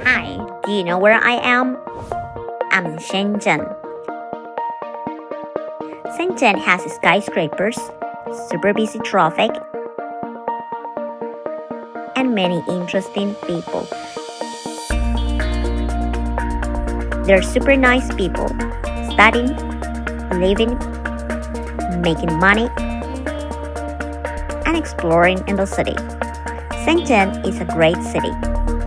Hi, do you know where I am? I'm in Shenzhen. Shenzhen has skyscrapers, super busy traffic, and many interesting people. They're super nice people, studying, living, making money, and exploring in the city. Shenzhen is a great city.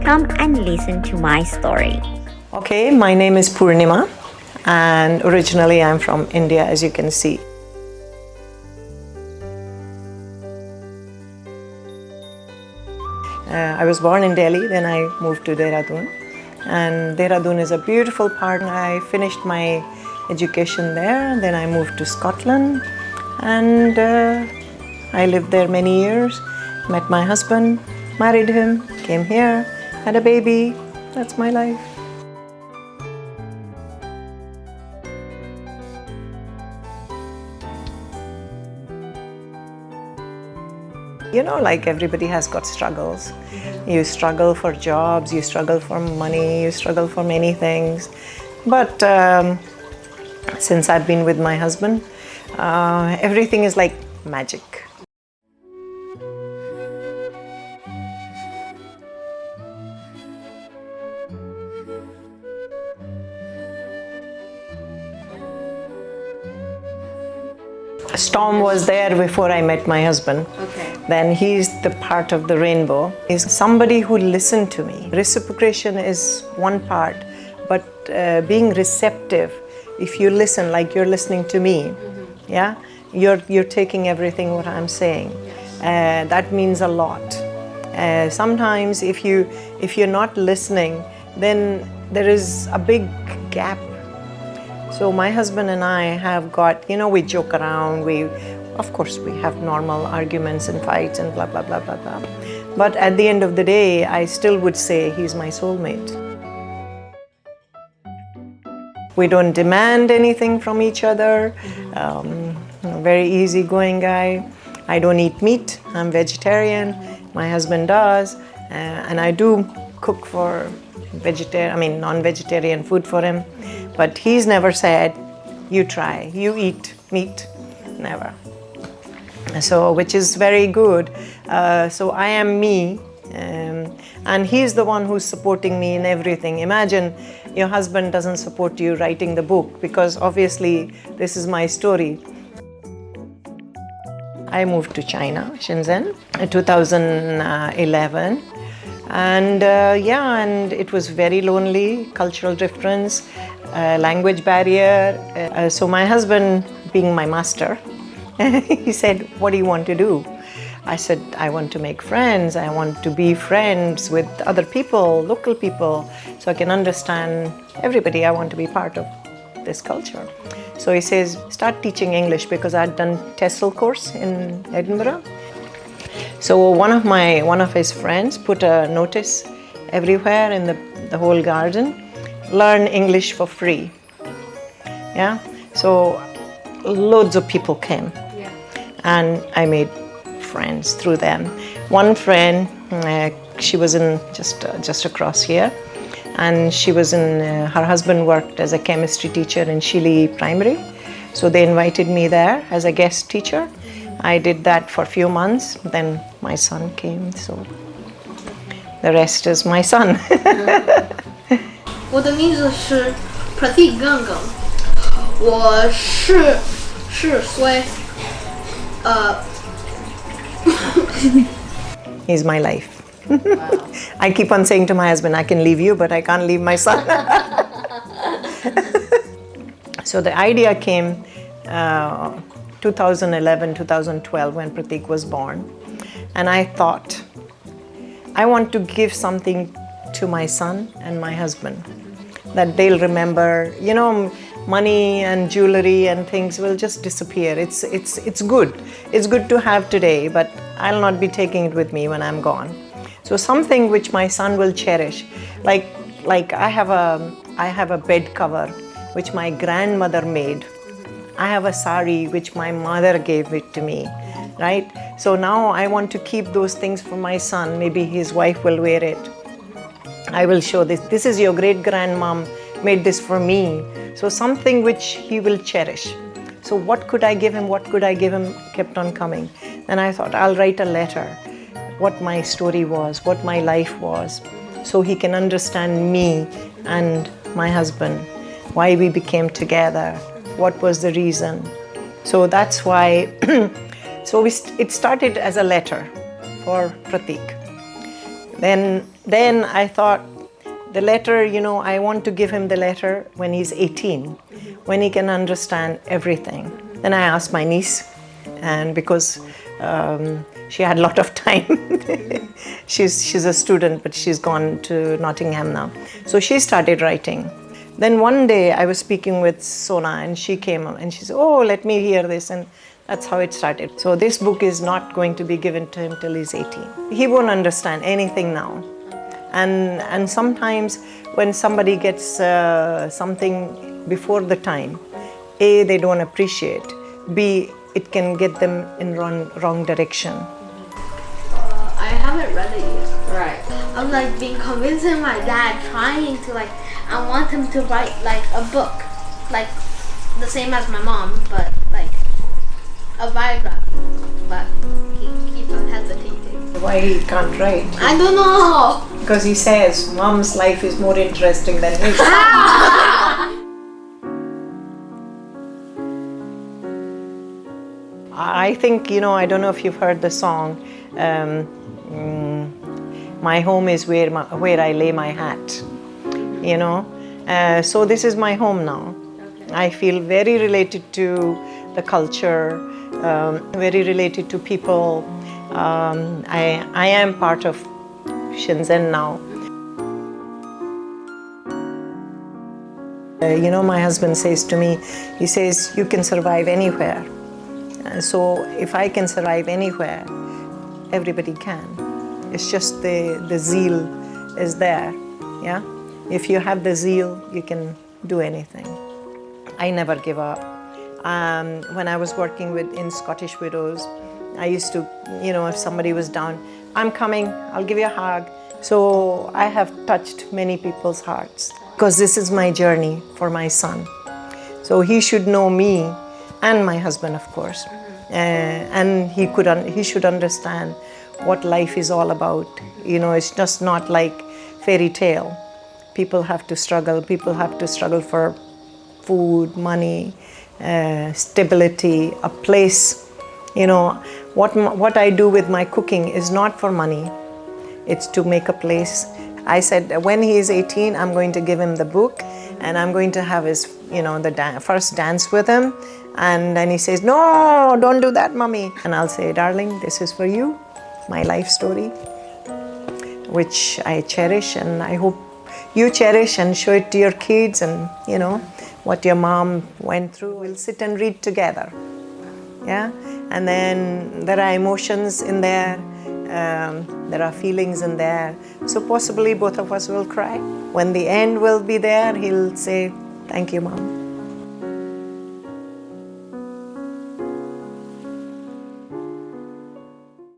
Come and listen to my story. Okay, my name is Purnima and originally I'm from India, as you can see. I was born in Delhi, then I moved to Dehradun, and Dehradun is a beautiful part. I finished my education there, then I moved to Scotland, and I lived there many years, met my husband, married him, came here, had a baby. That's my life. You know, like everybody has got struggles. You struggle for jobs, you struggle for money, you struggle for many things. But since I've been with my husband, everything is like magic. Storm was there before I met my husband. Okay. Then he's the part of the rainbow. He's somebody who listened to me. Reciprocation is one part, but being receptive, if you listen like you're listening to me, yeah, you're taking everything what I'm saying. That means a lot. Sometimes if you're not listening, then there is a big gap. So my husband and I have got, we joke around, of course we have normal arguments and fights and blah, blah, blah, blah, blah. But at the end of the day, I still would say he's my soulmate. We don't demand anything from each other. Very easygoing guy. I don't eat meat, I'm vegetarian. My husband does. And I do cook for non-vegetarian food for him. But he's never said, you try, you eat meat, never. So, which is very good. So I am me, and he's the one who's supporting me in everything. Imagine your husband doesn't support you writing the book, because obviously this is my story. I moved to China, Shenzhen, in 2011. And and it was very lonely, cultural difference, language barrier. So my husband, being my master, he said, what do you want to do? I said, I want to make friends. I want to be friends with other people, local people, so I can understand everybody. I want to be part of this culture. So he says, start teaching English, because I'd done TESOL course in Edinburgh. So one of his friends put a notice everywhere in the whole garden, learn English for free. Yeah, so loads of people came, and I made friends through them. One friend, she was in just across here, and she was her husband worked as a chemistry teacher in Shili Primary, so they invited me there as a guest teacher. I did that for a few months, then my son came, so the rest is my son. 我的名字是 Purnima Gangam， 我10岁。He's my life. I keep on saying to my husband, I can leave you, but I can't leave my son. So the idea came 2011, 2012, when Pratik was born. And I thought, I want to give something to my son and my husband that they'll remember. Money and jewelry and things will just disappear. It's good. It's good to have today, but I'll not be taking it with me when I'm gone. So something which my son will cherish. Like I have a bed cover which my grandmother made. I have a sari which my mother gave it to me, right? So now I want to keep those things for my son. Maybe his wife will wear it. I will show this. This is your great grandmom made this for me. So something which he will cherish. So what could I give him? What could I give him? Kept on coming. And I thought, I'll write a letter, what my story was, what my life was, so he can understand me and my husband, why we became together, what was the reason. So that's why, it started as a letter for Pratik. Then I thought, the letter, I want to give him the letter when he's 18, when he can understand everything. Then I asked my niece, and because she had a lot of time, she's a student, but she's gone to Nottingham now. So she started writing. Then one day I was speaking with Sona, and she came and she said, oh, let me hear this. And that's how it started. So this book is not going to be given to him till he's 18. He won't understand anything now. And sometimes when somebody gets something before the time, A, they don't appreciate, B, it can get them in wrong direction. I haven't read it yet. Right. I'm like being convincing my dad, trying to I want him to write a book, the same as my mom, but a biography. But he keeps on hesitating. Why he can't write? I don't know. Because he says mom's life is more interesting than his. I think, I don't know if you've heard the song, my home is where I lay my hat, so this is my home now. Okay. I feel very related to the culture, very related to people. I am part of Shenzhen now. My husband says to me, he says, you can survive anywhere. So if I can survive anywhere, everybody can. It's just the zeal is there, yeah? If you have the zeal, you can do anything. I never give up. When I was working in Scottish Widows, I used to, if somebody was down, I'm coming, I'll give you a hug. So I have touched many people's hearts because this is my journey for my son. So he should know me and my husband, of course. And he should understand what life is all about. It's just not like fairy tale. People have to struggle. People have to struggle for food, money, stability, a place. What I do with my cooking is not for money. It's to make a place. I said when he is 18, I'm going to give him the book, and I'm going to have his, the first dance with him. And then he says, no, don't do that, mommy. And I'll say, darling, this is for you, my life story, which I cherish, and I hope you cherish and show it to your kids, and what your mom went through. We'll sit and read together, yeah? And then there are emotions in there, there are feelings in there. So possibly both of us will cry. When the end will be there, he'll say, thank you, Mom.